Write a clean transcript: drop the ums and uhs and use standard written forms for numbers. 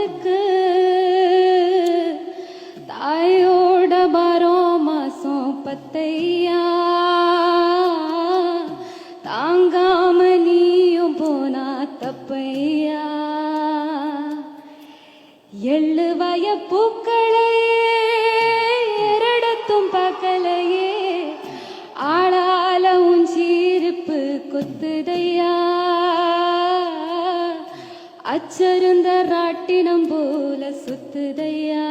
பாட்டுக்கு தாயோட பாரோ மாசம் பத்தையா தாங்காம நீயும் போனா தப்பையா எள்ளு வய பூக்களையே எரடத்தும் பார்க்கலையே ஆளால உன் சீருப்பு கொத்துதையா அச்சருந்த ராட்டினம் போல சுத்துதையா